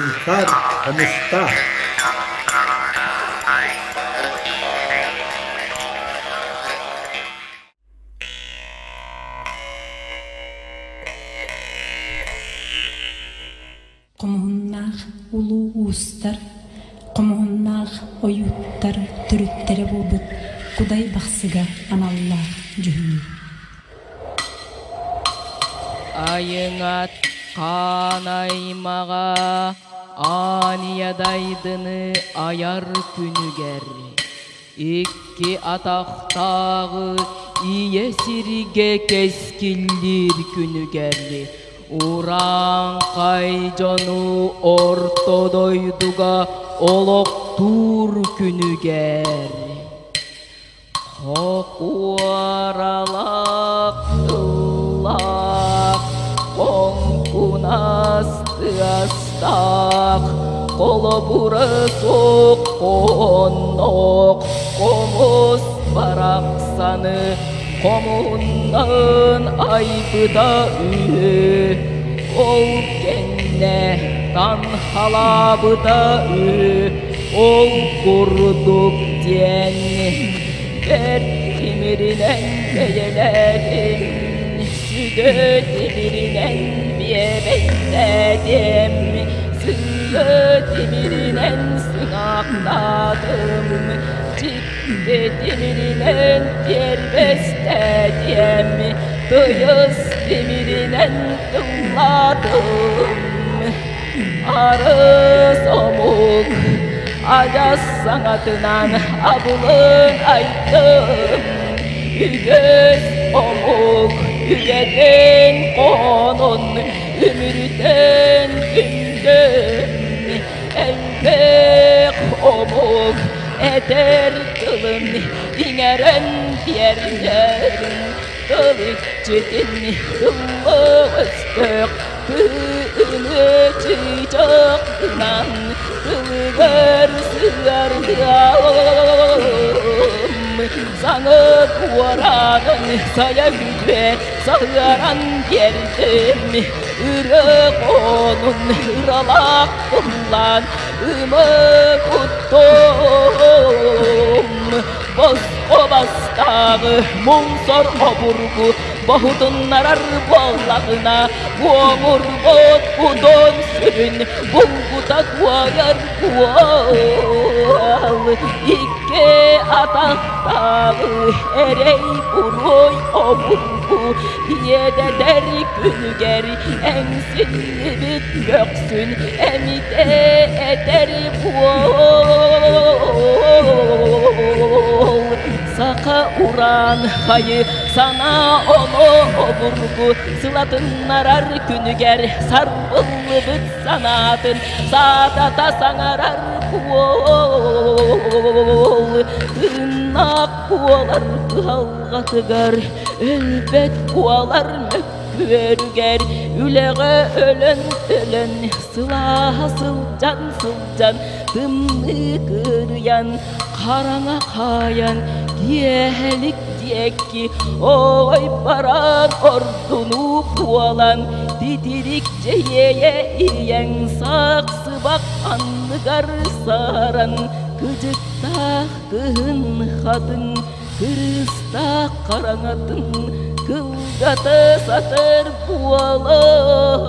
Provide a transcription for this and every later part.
Сыйхар Комуста. Комугуннах улуу устар, комугуннах оюттар түрүттере болбут, кудай бахсыга аналлах жүхү. Айыңат канаймага аниядайдыны аяр күнүгер. Икки атактагы иесирге кескилдир күнүгер. Уран кайжону ортодойдуга олоктур күнүгер. Хокуаралак тыллак конкунасты астак колобура сокконок комус бараксаны комуннан айбыда үйе ол кенне тан халабыда үйе ол курдук тен бер тимиринен бейелерим südö timirinen biyebetledim Sığlı timirinen sığakladım Ciddi timirinen yerbestedim Dıyız timirinen tılladım Arız omuk Acaz sanatından abulun aydım Yügöz omuk Yügeden konun ümürden gündüm Elbek omuk eder kılın Dingeren yerlerin Kılıç cidin kıllı ıstık Kılını çiçaklan Kılıgar sığardığım Sana kuaranın saya güdve Sağaran geldim Irık onun ıralak kıllan Imı kuttum Boz-Kobastağı Munsor oburgu Bahutun arar bollağına Boğur bot budon sürün Bulguta kuayar kual İkke ataktağı Erey buroy oburgu Yede der günüger Ensinli bit göksün Emide eder kual Saka uran hayı sana onu oburgu Sılatın arar günüger sarpıllı bit sanatın Sadata sanarar kuol Tırnak kualar kıhalgatıgar Elbet kualar mökküverger Üleğe ölen ölen sılaha sılcan Tımlı kıryan karana kayan Diyelik diyekki oy paran ordunu kualan Didirikçe yeye iyen saksı bak anlıgar saran Kıcıkta kıhın kadın kırısta karanatın Kılgata satır kualan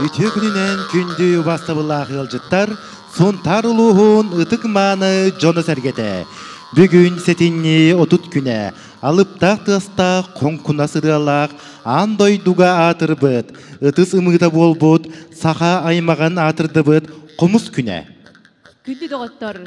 Ütü gününen kündü bastabıllaq yılcıttar, sontar uluğun ıtık manı jonu sergete. Bugün setinni otut güne, alıp tağtısta konkuna sıralaq, andoyduga atırбыт, ıtыс ымыта болбут, saha aymağan atırdıбыт, komus güne. Күнді доғыттар,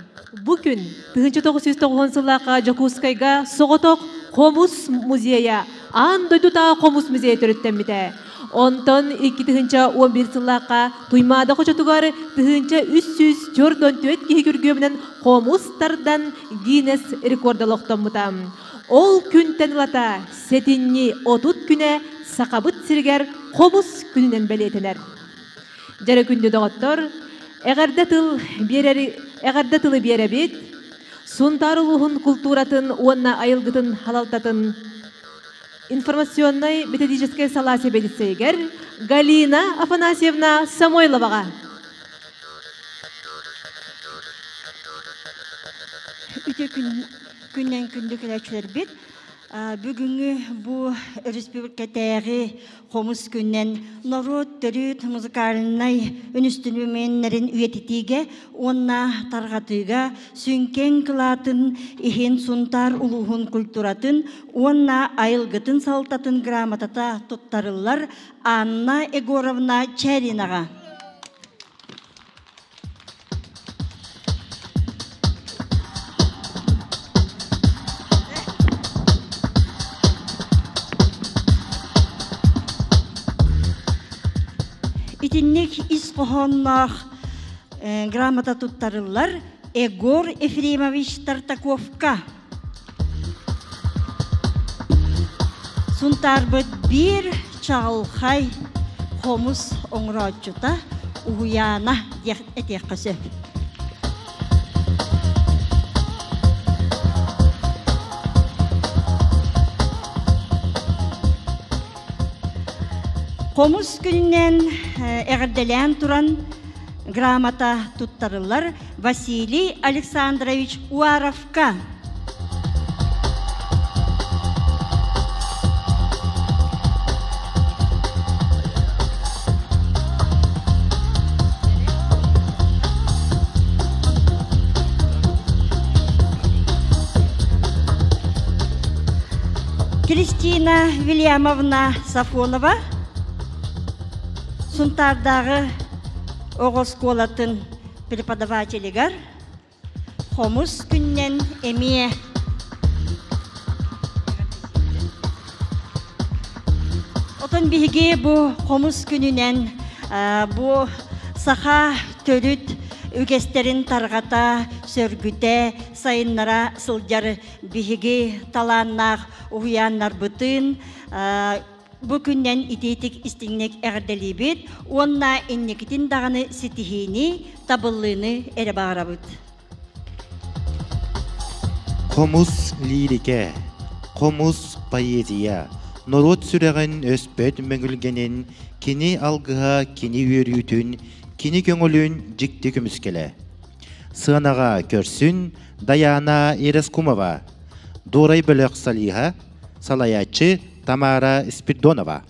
бүгін 1990 жыллаға Жокускайга соғытық Комус музея, андойду тағы Комус музея төріттенмеді. Онтон 2011 жыллаға туймады қочатуғар 300 жордон төт кейі көргөмінен Комустардан Гиннес рекордалықтанмыда. Ол күн тәнілата сетинни отут күне сақабыт сиргер Комус күнінен бәлетінер. Jara күндü doğottor, eğerde tılı bierebit, Сунтар улуһун культуратын уонна айылгытын халалтатын информационной-методической сала себедисейгер Галина Афанасьевна Самойловаға. Үтө күннен күндү келечилер бит. Бүгүнгү бу республикадагы комус күннен народ төрүт музыкальный өнүстүнүмөннөрүн үйетитиге онна таргатыга сүнкен кылатын ихин сунтар улуһун культуратын онна айылгытын салтатын грамотата туттарылар Анна Егоровна Чаринага. İtinlik İskohonnak gramata tuttarırlar Egor Efremovich Tartakovka. Suntarbıt bir çağılhay homus onraçuta uyana etekası. Komuz gününden eğerdelen turan gramata tuttarırlar Vasiliy Alexandrovich Uarovka. Kristina Williamovna Safonova. Сунтардағы оғыз колатын преподавателігер хомус күннен әмие. Отын бігі бұл хомус күнінен бұл саха төріт үгестерін тарғата, сөргіте, сайыннара сылдар бігі таланнақ ұғыяннар бұтын, bu günden itetik istinnek erdelibit, onna innekitin dağını sitihini, tabıllığını ere bağırabıt. Komus lirike, komus poeziya, norot süreğin öspöt möngülgenin, kini algıha, kini yürüyütün, kini köngülün jikti kümüskele. Sığınağa körsün, Dayana Ereskumova, Doray Bölök Saliha, Salayatçı, Tamara Spiridonova.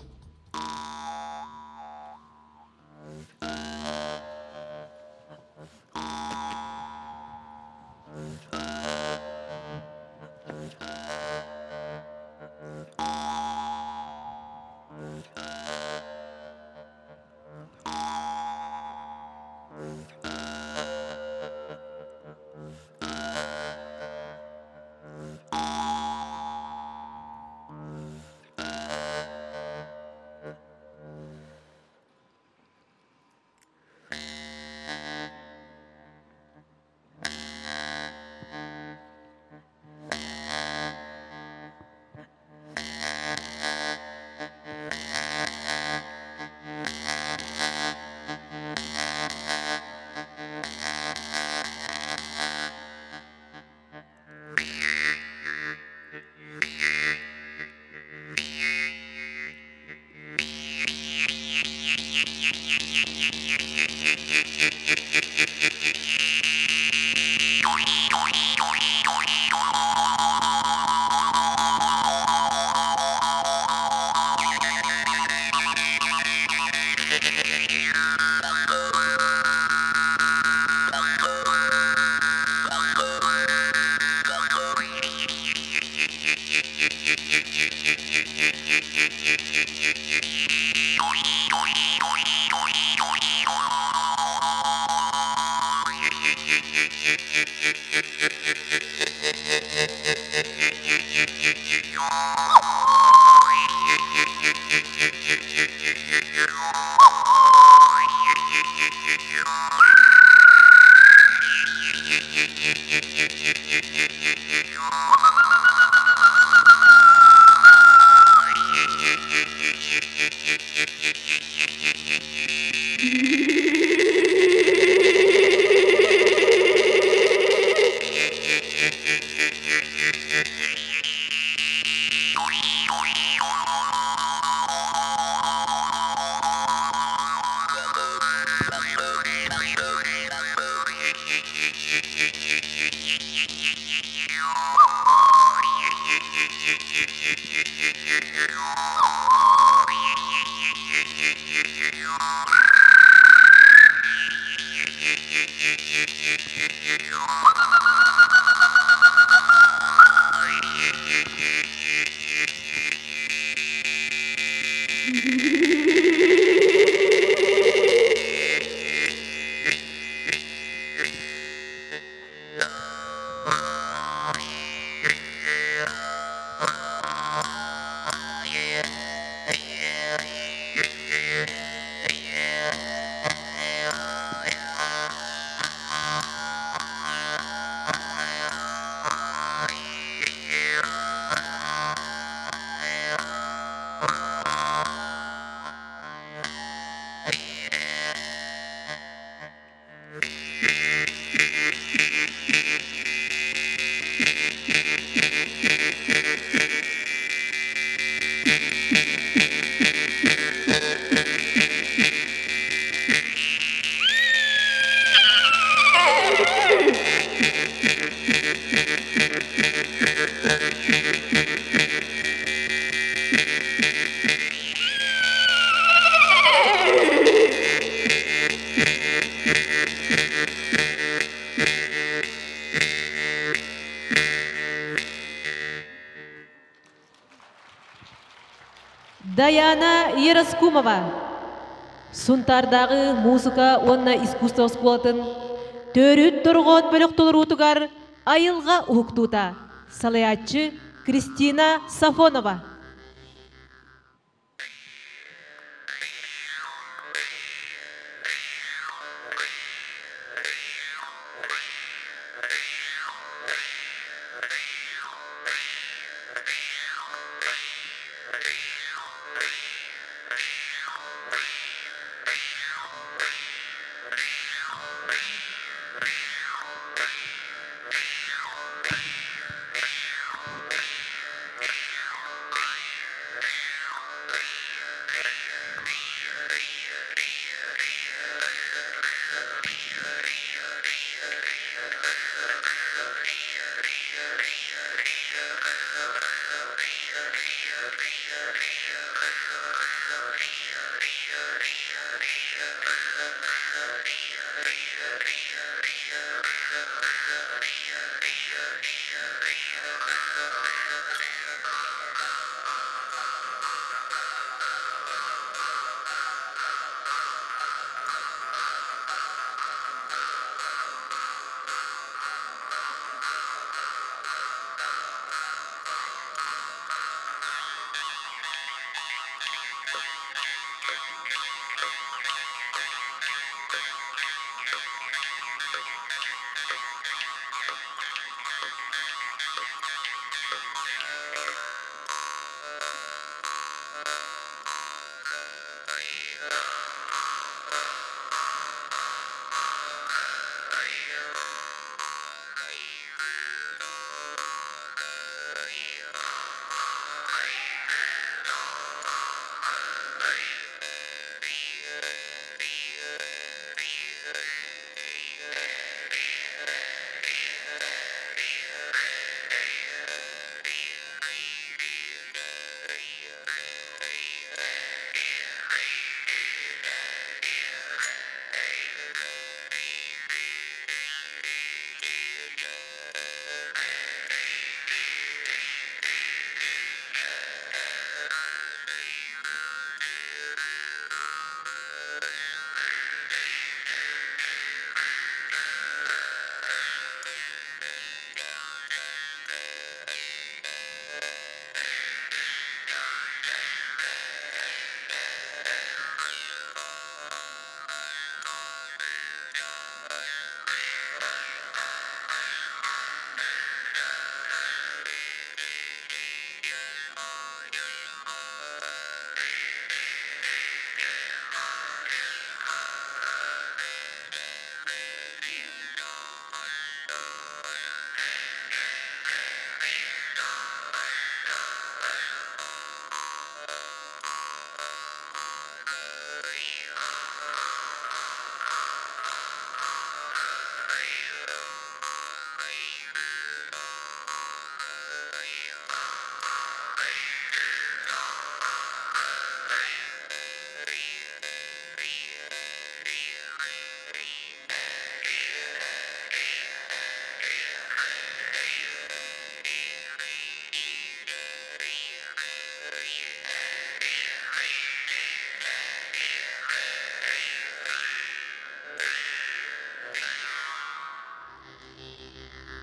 Даяна Яраскумова. Сунтардағы музыка онна искусство школатын төрүт торгон бөлөк толурутугар айылга уктута. Салаятчы Кристина Сафонова.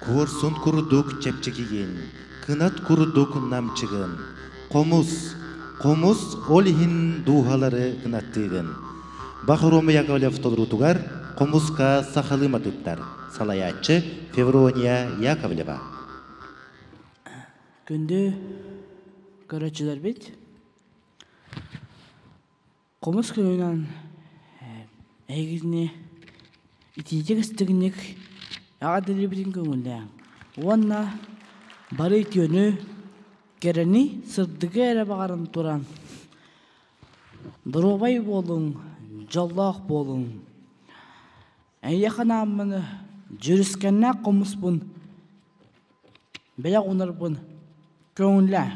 Корсун курдук чепчекигин, кынат курдук намчыгын. Комус олихин духалары кынаттыгын. Бахрома Яковлев толрутугар, комуска сахалыматыптар. Салаячы Феврония Яковлева. Күнді көрәтшілер бет. Комус күнінен әйгізіне итейдек істігінек ағадылы бітін көңілді. Онна бары түйіні керені сырдығы әрі бағарын тұран. Дұробай болың, жаллақ болың. Әйеқан амыны жүріскенне комус бұн. Бәлі қоныр бұн. Көңілі.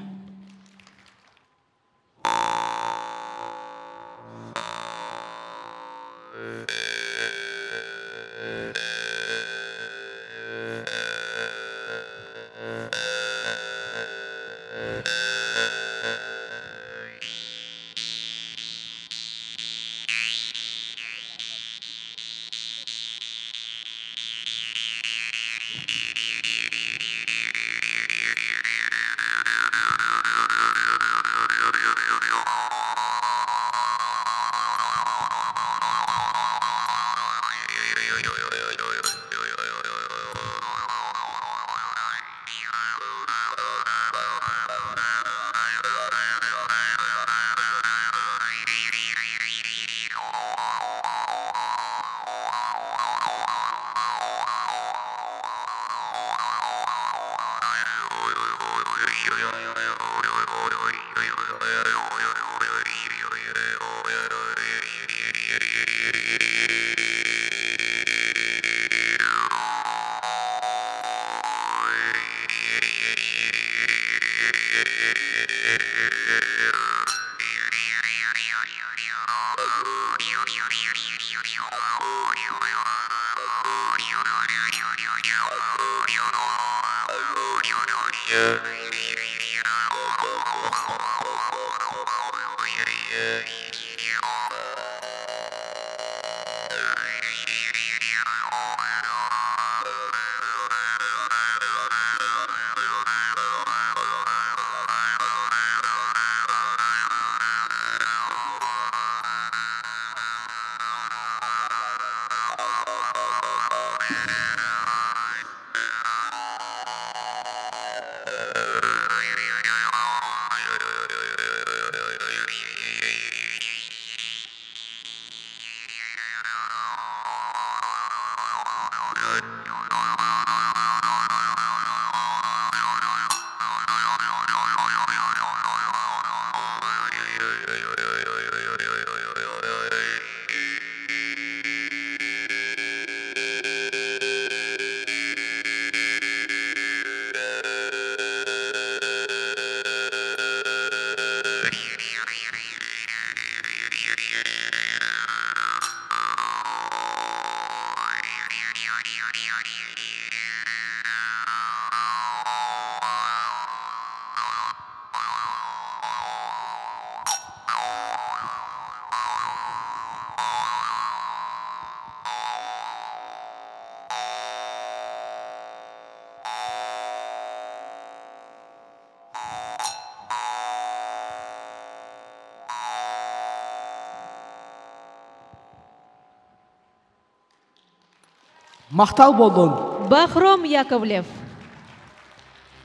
Мақтал болдың. Бахром Яковлев.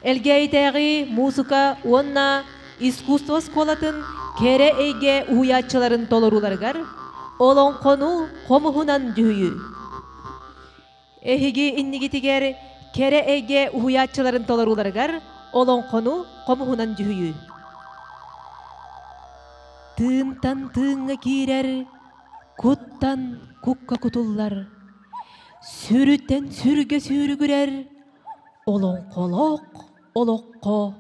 Элгейтеги музыка онна искусство сколатын кере эйге уячыларын толоруларгар олон кону комухунан дүйү. Эхиги иннигитигер кере эйге уячыларын толоруларгар олон кону комухунан дүйү. Тыntан тыңга кирер, куттан кукка кутуллар. Сүрүттен сүргө сүргүрер, олон колок, олокко,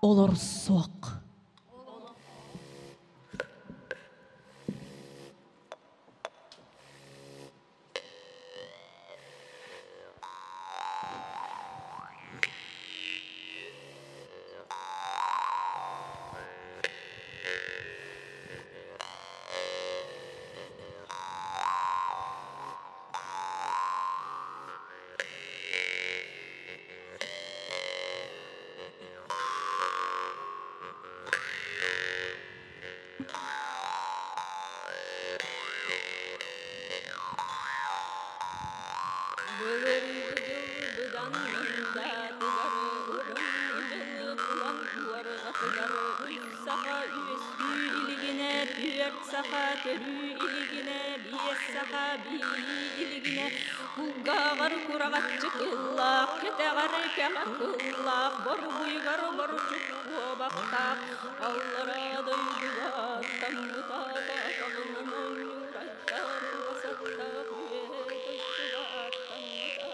олор суак. dört saha törü iligine, biyes saha bi iligine, hulgagar kuragaççı kıllak, ketegar keka kıllak, bor buygar bor çukku baktaq, allara duydular, tanrıta bağının oynuraytar, basakta kuye duydular, tanrıta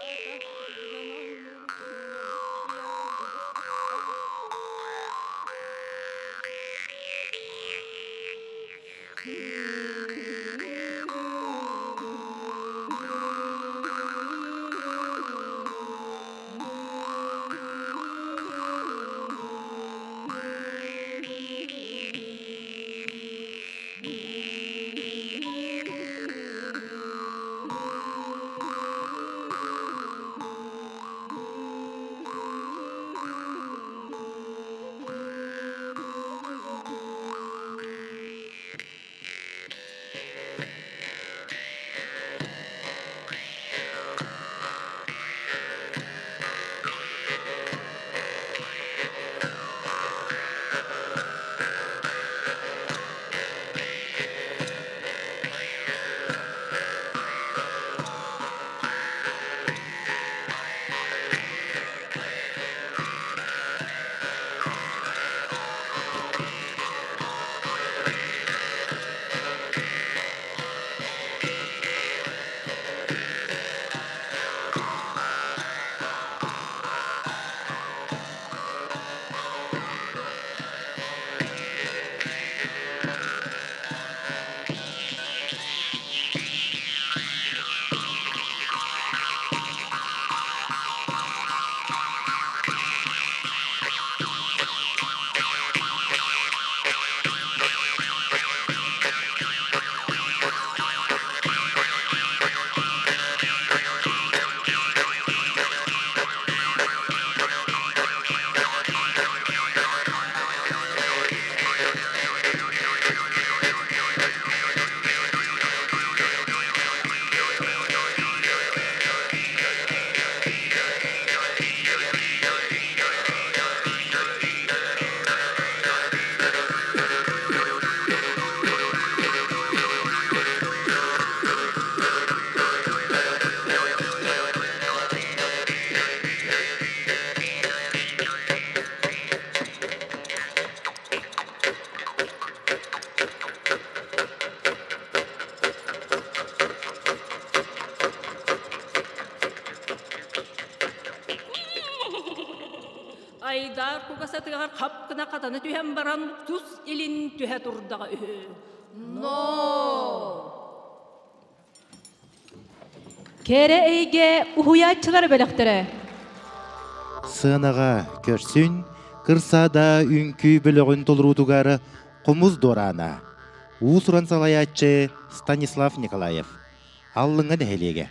Ayдар kugasatыгар kapkına katаны tühem baran tuz ilin tühe turdaga ühü. Kere eyge uhuyatçılar belektere. Sığınağa körsün, kırsada ünkü bölüğün tolruğutugarı Komuz Dorana. Usuran salayatçı Stanislav Nikolaev. Allыңа дәһелеге.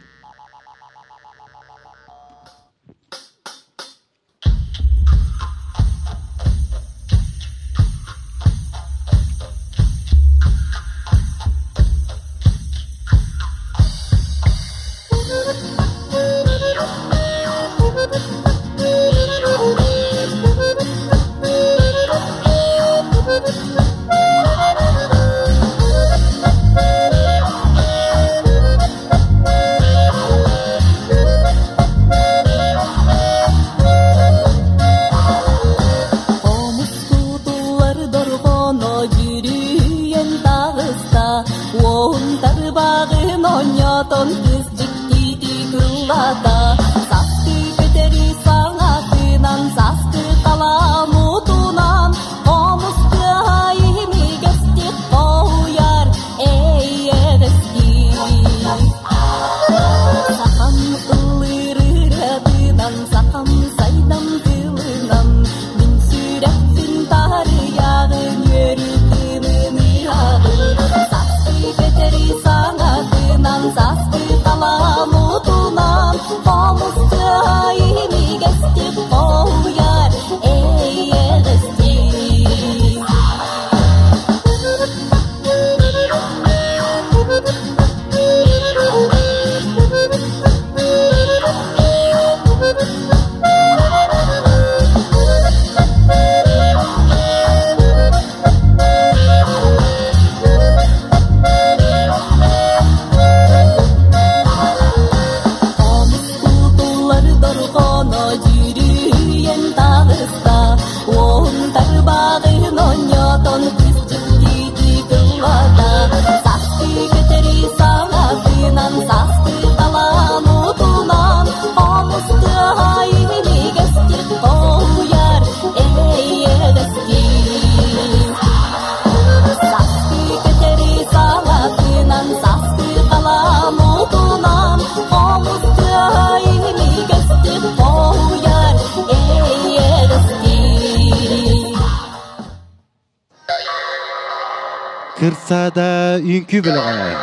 Kırsada ünkü bölüğü.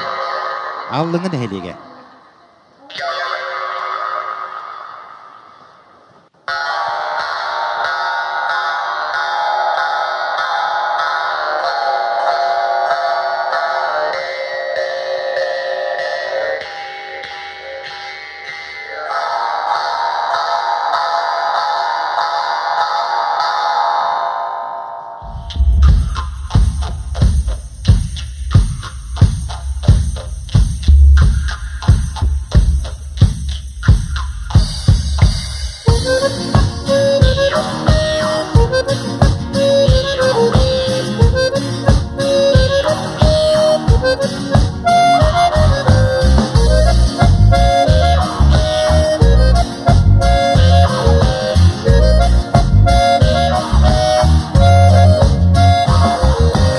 Allının helige.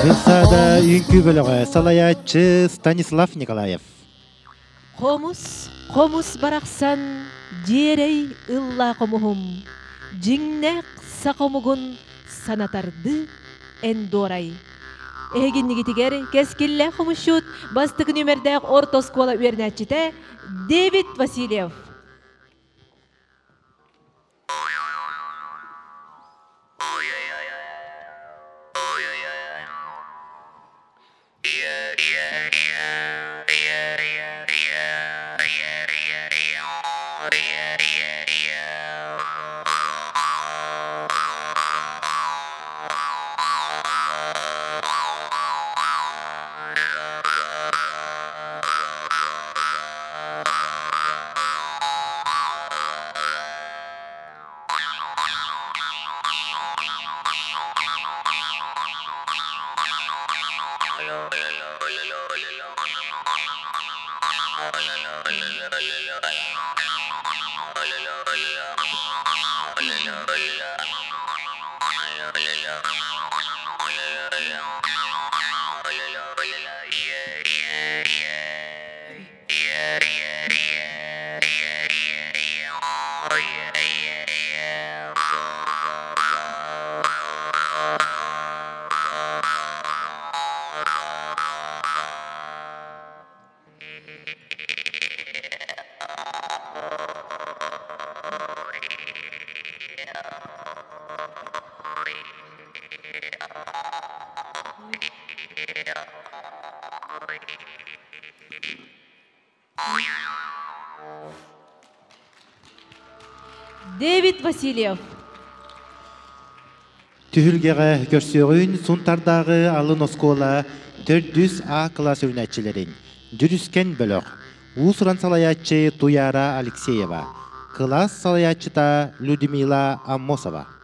Kırsada ünkü bölüğü salayatçı Stanislav Nikolayev. Komuz baraksan jerey illa komuhum. Jingnek sakomugun sanatardı endoray. Eginni gitiger keskille komuşut bastık nümerdek ortos kola üernetçite David Vasilyev. David Vasilyev. Tühülgege görsüğün suntardağı alın oskola 400 A klas ürünetçilerin. Dürüsken bölük. Usuran salayatçı Tuyara Alekseyeva. Klas salayatçı da Ludmila Ammosova.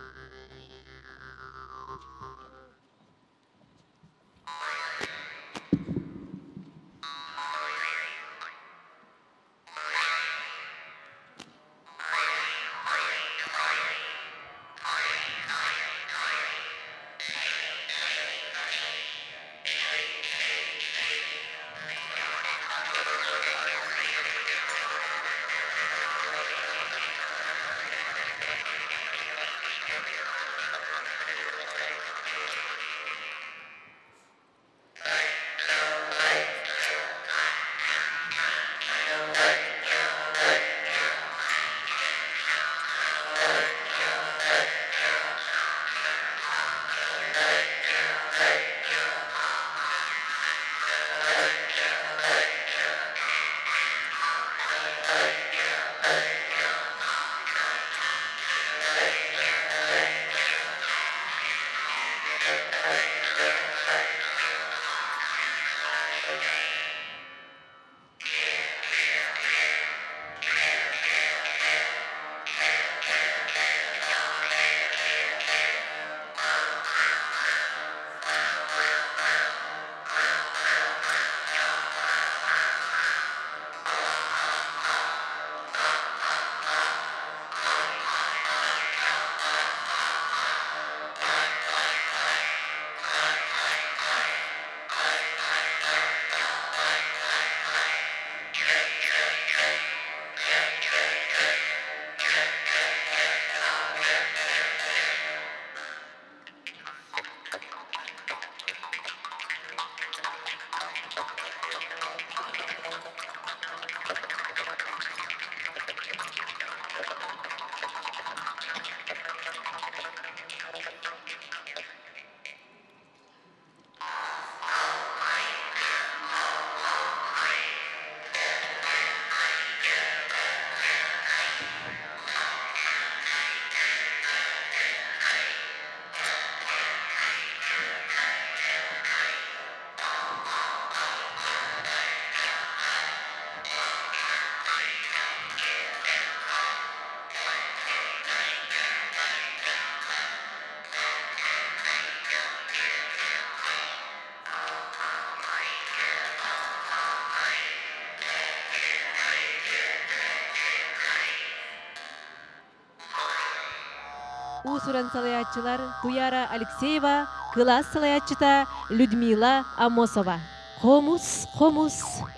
суран салаятчылар Туяра Алексеева, класс салаятчыта Людмила Амосова. Хомус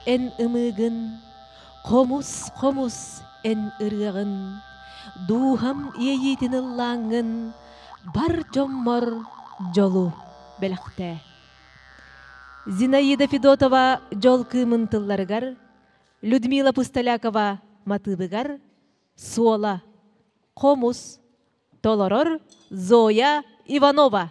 эн ымыгын, хомус эн ыргағын, духам иейтін ыллаңын, бар жоммор жолу беләқті. Зинаида Федотова жол кымын тылларыгар, Людмила Пусталякова матыбыгар, Суола, Хомус, Толорор, Зоя Иванова.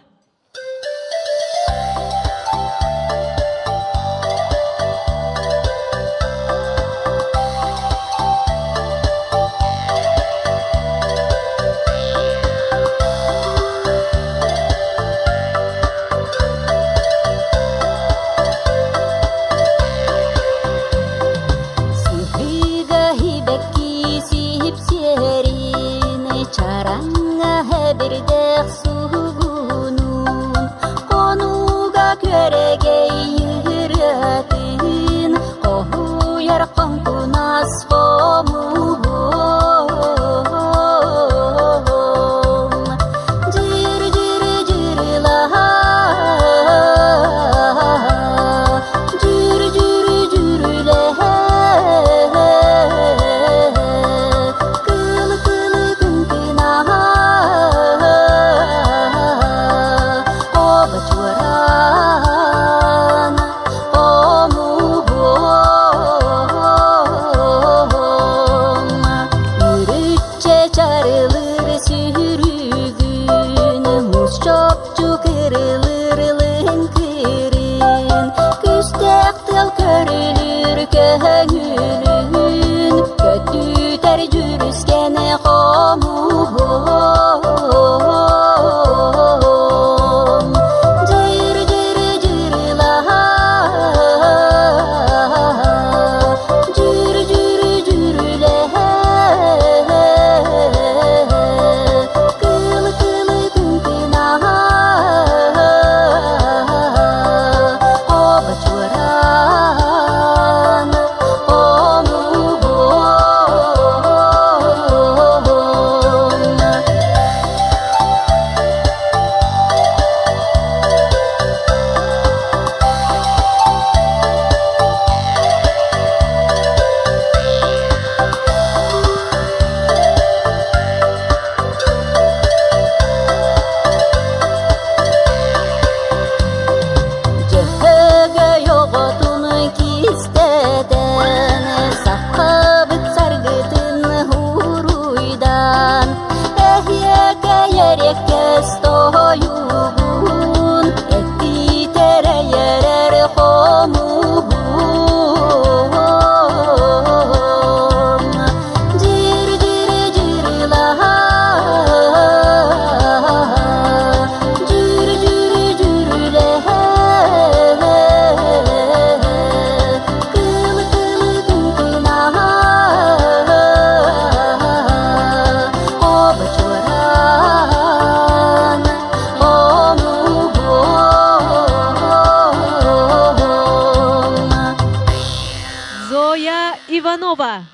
Иванова.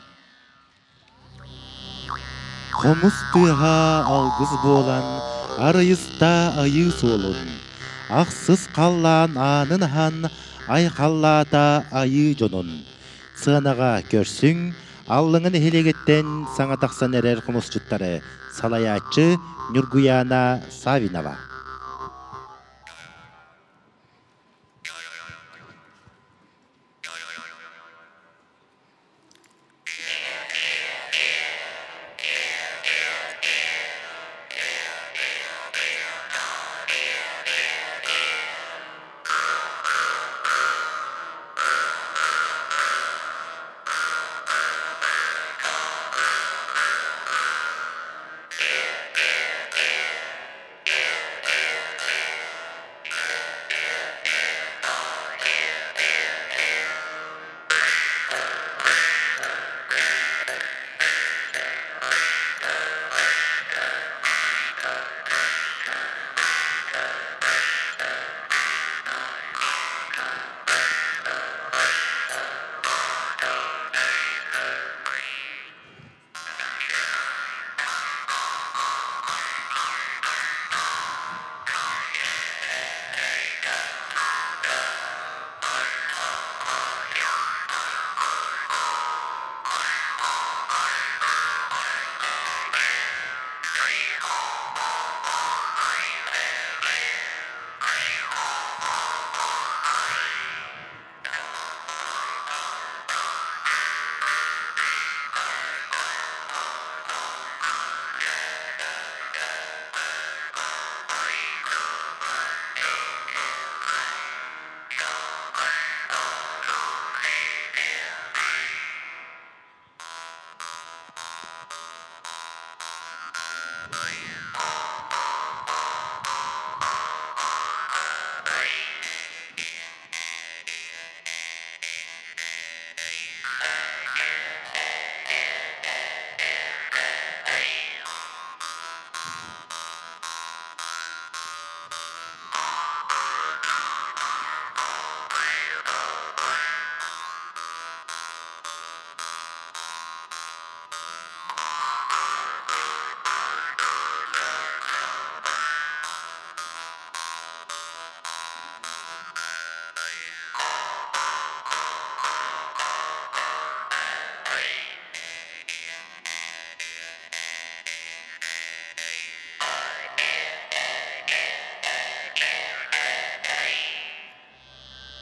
Хомус тыға алгыз болан, арайыста айы солун. Ақсыз қаллан анын хан, ай қаллата айы жонун. Сығанаға көрсің, аллыңын хелегеттен саңа тақсан әрер хомус жұттары. Салаячы Нюргуяна Савинова.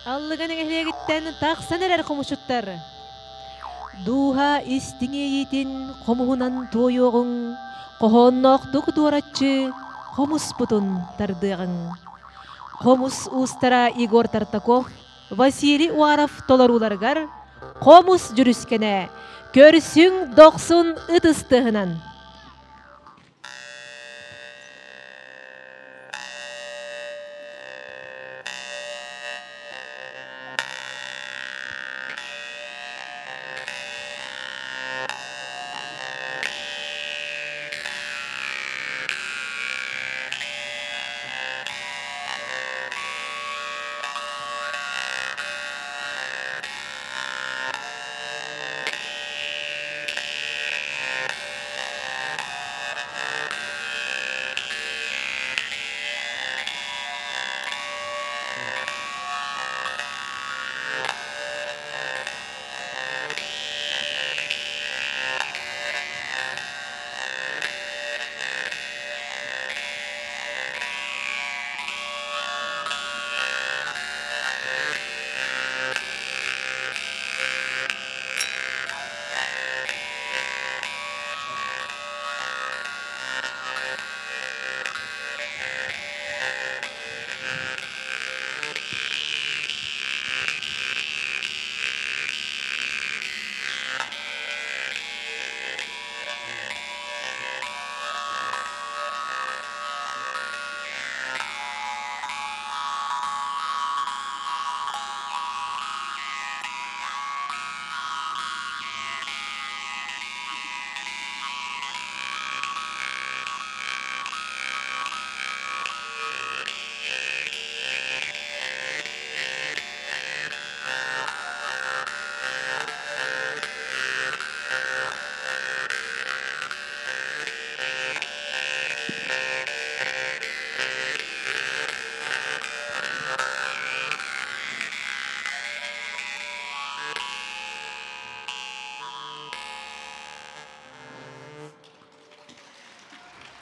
Аллыганын эхлегиттен тақсан эрер комушуттар. Духа истиңейитин комуһунан тойоғың, кохонноқтук дуарачы комус бутун тардыгың. Комус устара Игорь Тартаков, Василий Уаров толаруларгар, комус жүріскене, көрсүң доқсун ытыстығынан.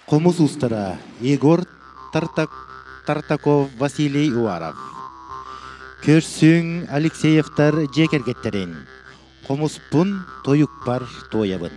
Комус устара Игорь Тартаков, Василий Уаров. Көрсүң Алексеевтар жекергеттерин. Комуспун тоюкпар тоябын.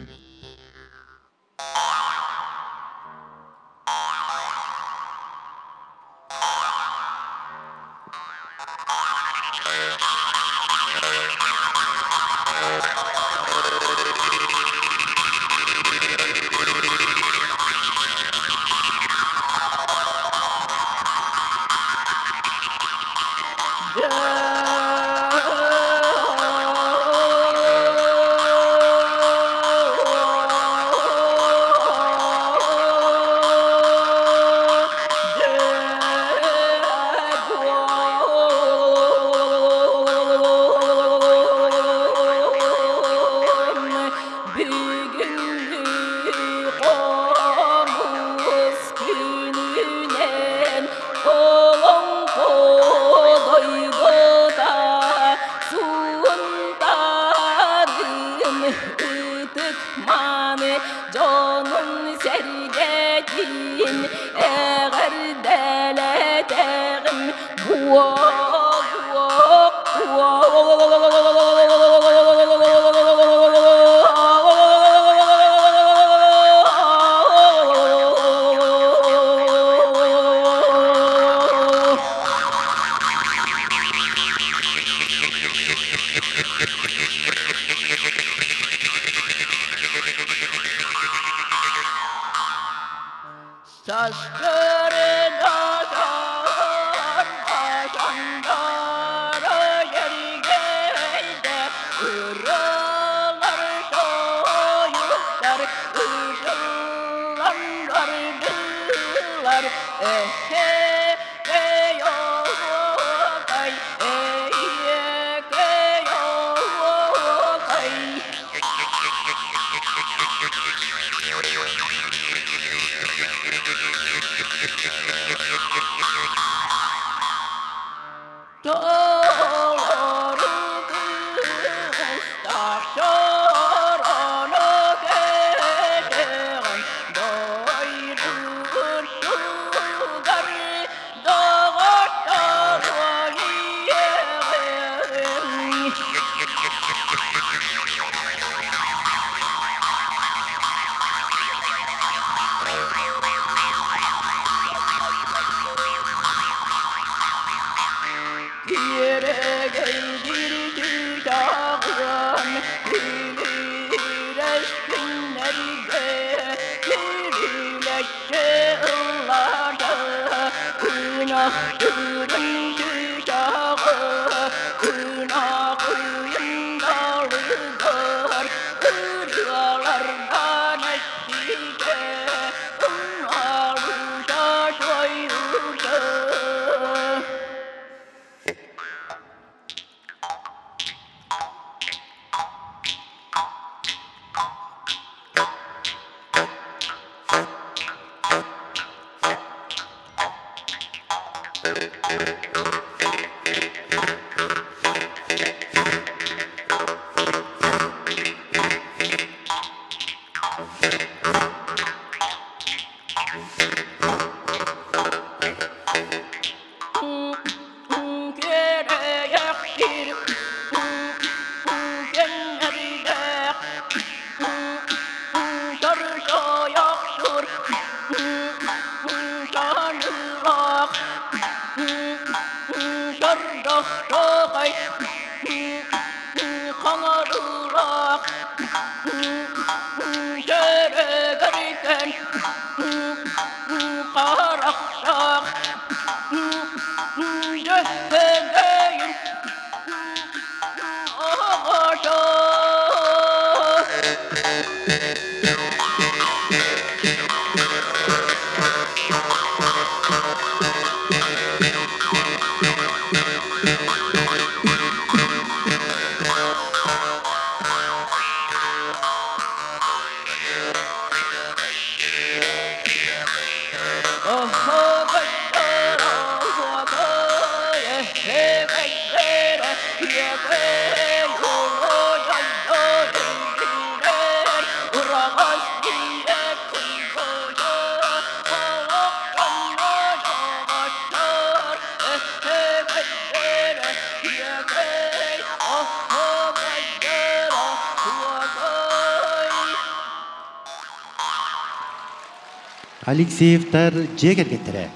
Алексеевтар жегергеттері.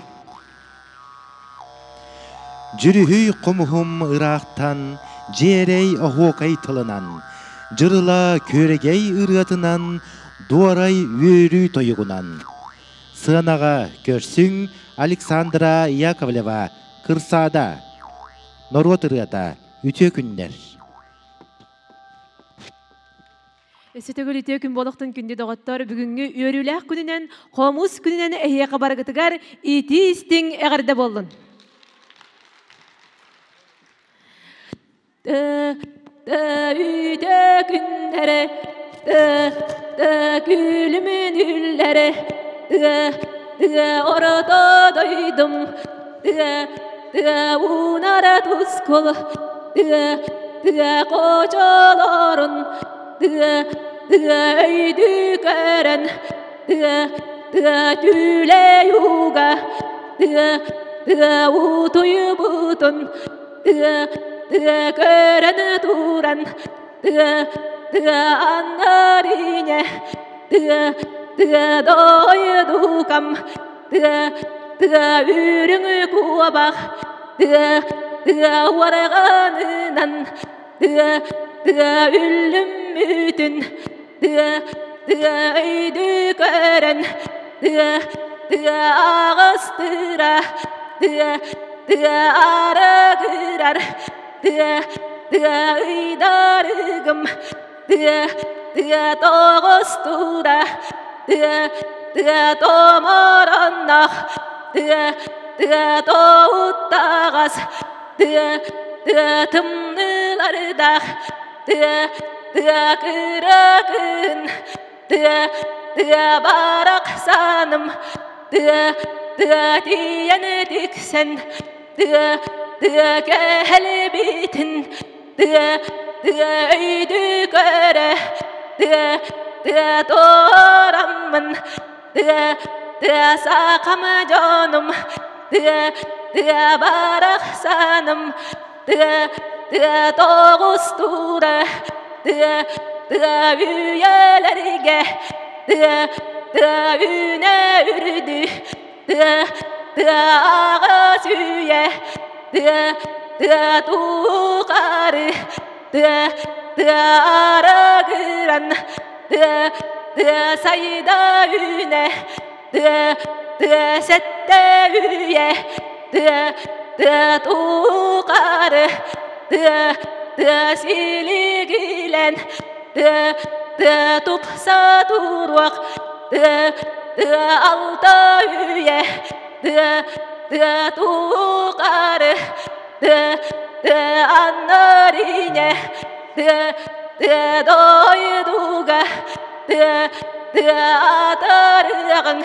Жүрүхүй комухум ырақтан, жерей охокай тылынан, жырыла көрегей ырғатынан, дуарай өрі тойығынан. Сынаға көрсің Александра Яковлева Кырсада, Норвот ырғата, үте күннер. Сөтөгөл үте күн болықтың күнде доғаттар бүгінгі өріләқ күнінен, қомус күнінен әйеқі барғытығар ити істің әғірді болын. Үте күнлері, күлімін үллері, ората дойдым, унара тұскол, қочаларын, öydü gören tüle yuga utuyu butun gören duran anlarine doydukam ürünü kubak varganınan üllüm mütün öydü gören ağıstıra ara girer ıydarıgım doğustura tomorannak doğuttağız tımlılarda kıragın barak sanım diyen diksen kelbitin öydü göre doğramın sakam canım barak sanım doğustura üyelerge üne ürdü ağız üye tuğarı ara giren sayda üne sette üye tuqarı siligilen tupsa turvaq alta üye tuqarı annarine doyduga atarığın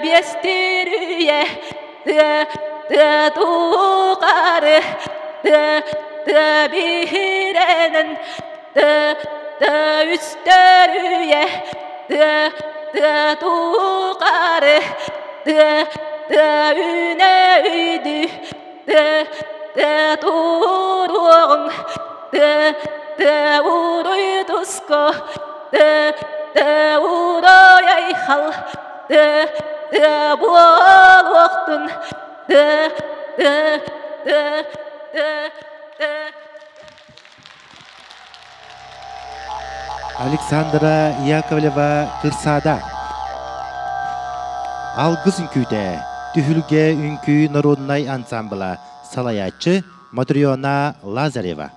bestirüye tuqarı bihirenin üstörüye tuqarı üne üydü turuğun uruydusko uruyayhal boluqtun Александра Яковлева Кырсада. Алгыз үңкүйде Түхүлге үңкүй народнай ансамбла салаячы Матриона Лазарева.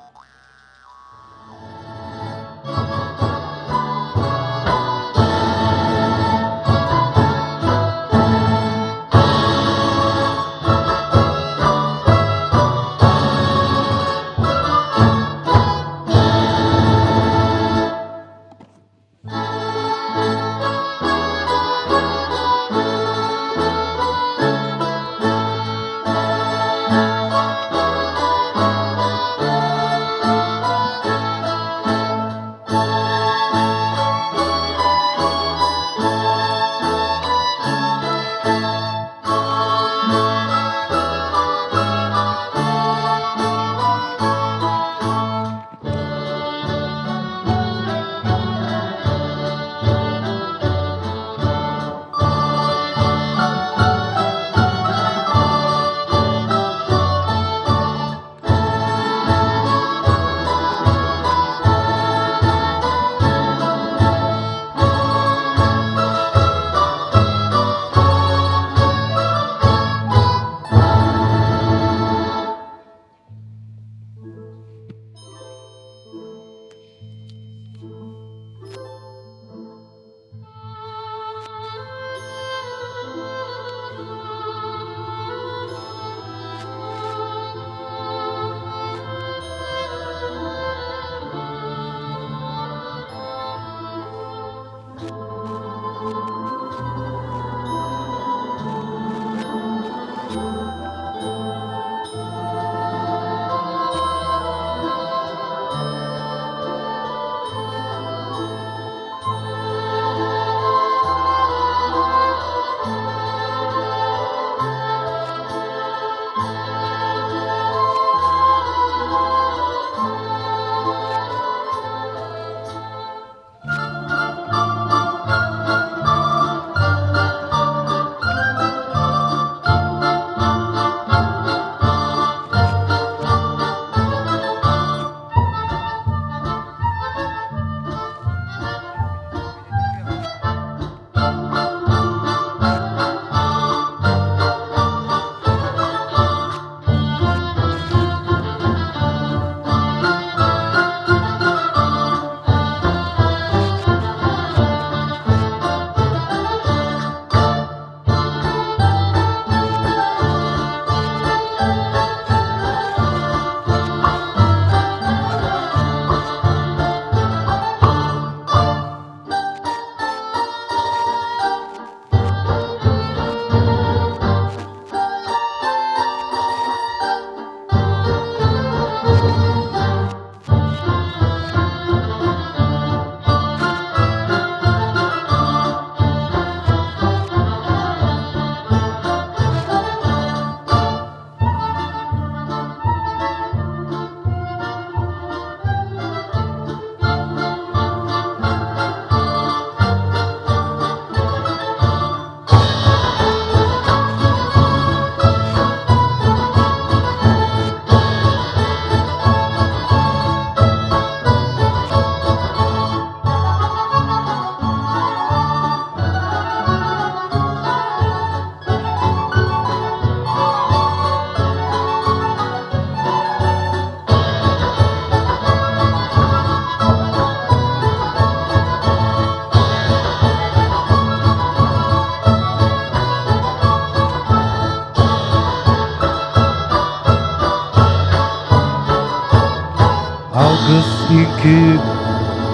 Үңкү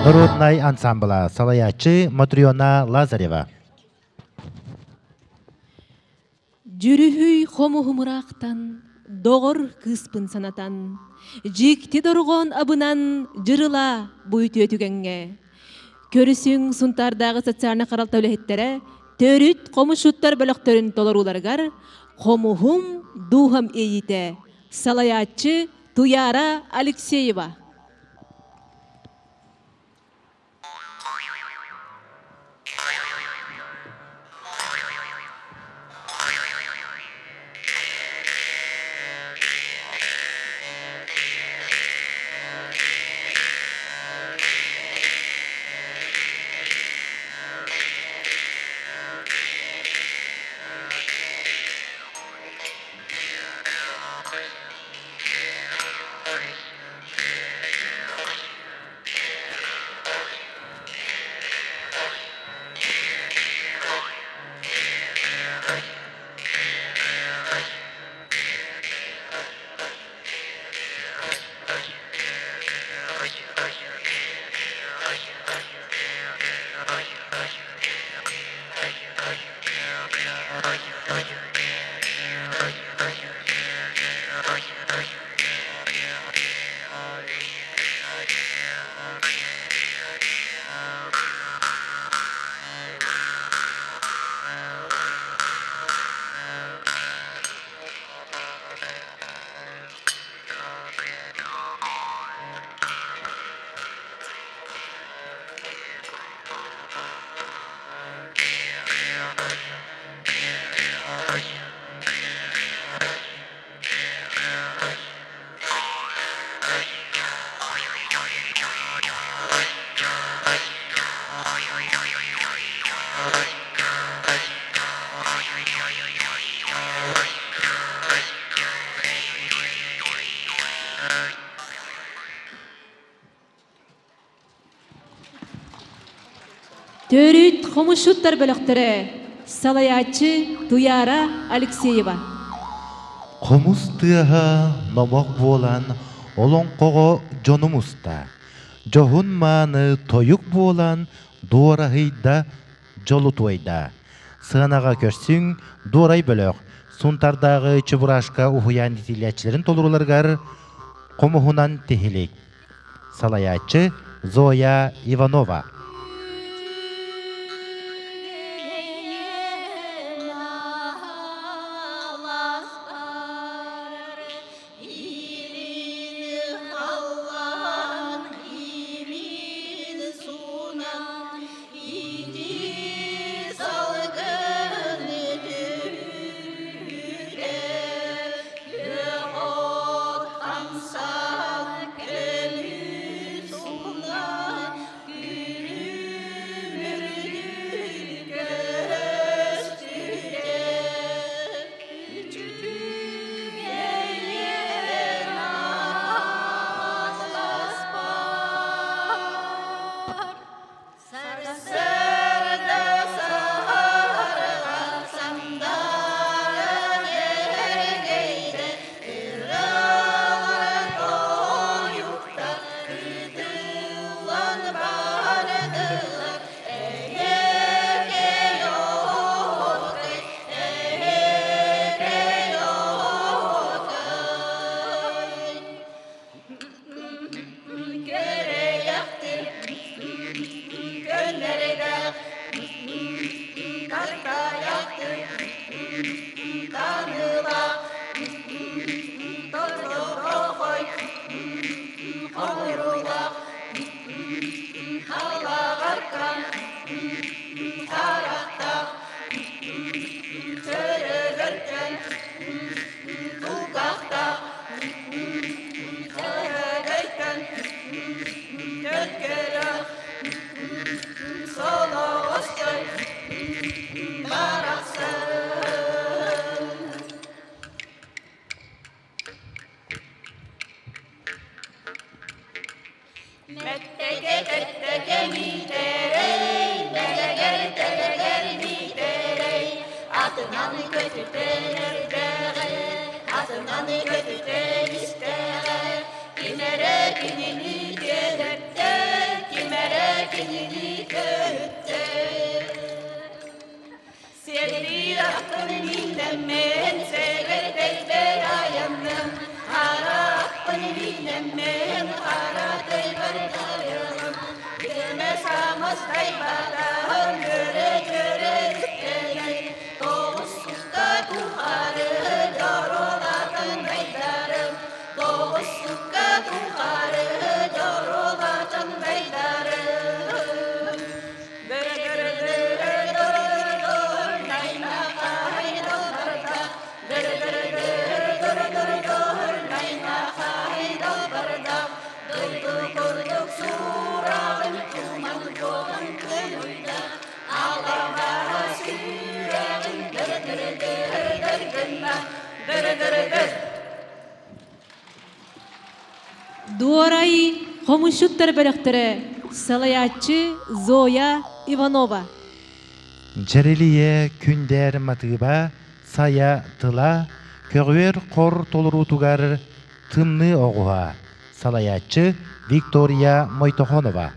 народный ансамбла салаячы Матриона Лазарева. Жүрүхүй хомухумурактан, доғыр кыспын санатан, жикти доргон абынан жырыла буйты өтүгенге. Көрүсүң сунтардағы социальный қаралта өлехеттере, төрүт комушуттар бөлөктөрүн толоруларгар, хомухум духам эйите, салаячы Туяра Алексеева. Төрүт хомушуттар бөлөктөрү, салаячы Туяра Алексеева. Комус тыаха номок болан олоңкого жонумуста. Жохун маны тоюк болан дуарахыйда жолутуайда. Сыанага көрсүң дуарай бөлөк. Сунтардагы чыбурашка ухуян дитилячилерин толуруларгар комухунан техилик. Салаячы Зоя Иванова. Atın anı kötü istere, kimere gününü gelir. Дуорай хомушуттар бөлөктөрө салаячы Зоя Иванова. Жерелие күндер матыба сая тыла көгөр кор толурутугар тымны огуа салаячы Виктория Мойтохонова.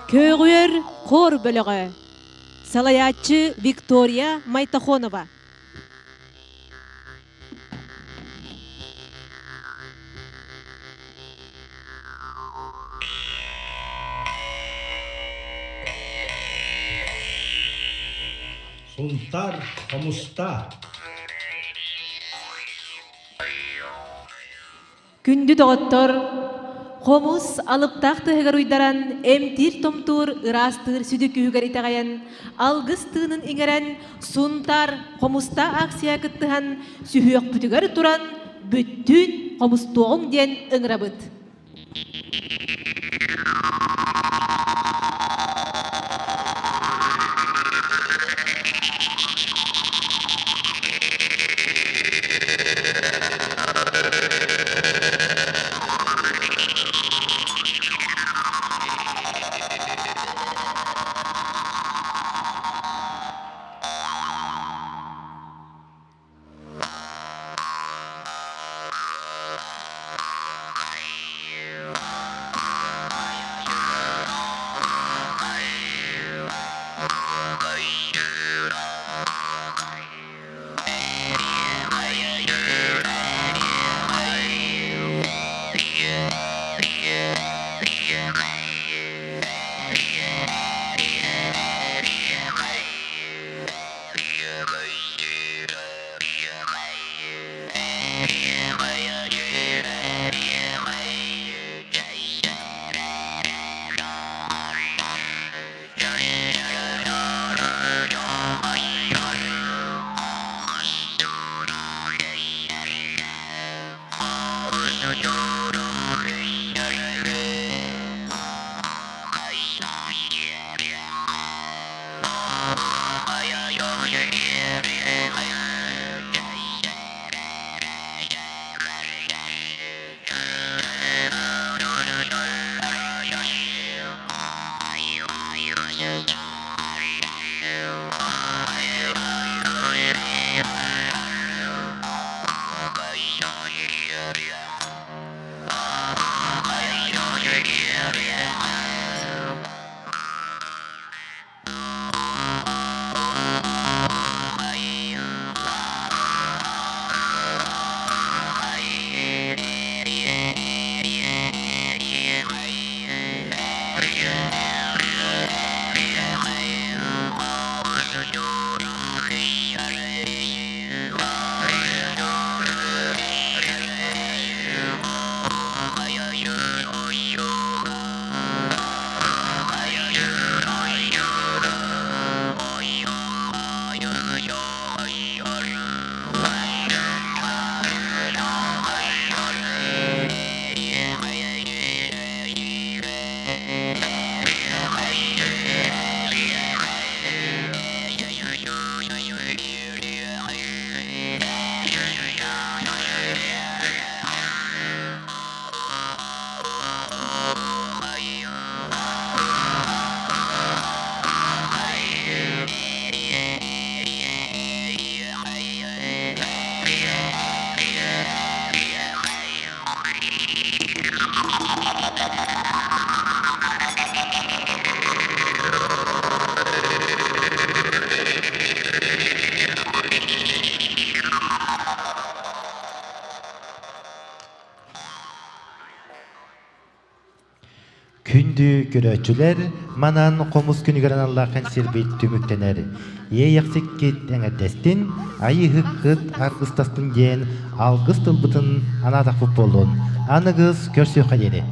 Көгөр кор бөлөгө салаячы Виктория Мойтохонова. Сунтар комуста. Күндү доғыттор Комус алыптақ тыгар уйдаран эмтир томтур ырастыр сүдү күйгөр итагаян алгыс тыынын иңерен сунтар комуста акция кыттыхан сүхүөк бүтүгөр туран бүттүн комустуоң ден ыңырабыт. Күндү көрөчүлер манан комуз күнү көрөн алла консербит түмүктенер. Яқсеккет әңәдестин, айы хыккыт аргыстастын ден алгыс тылбытын анадақ болун. Анығыз көрсө қадері.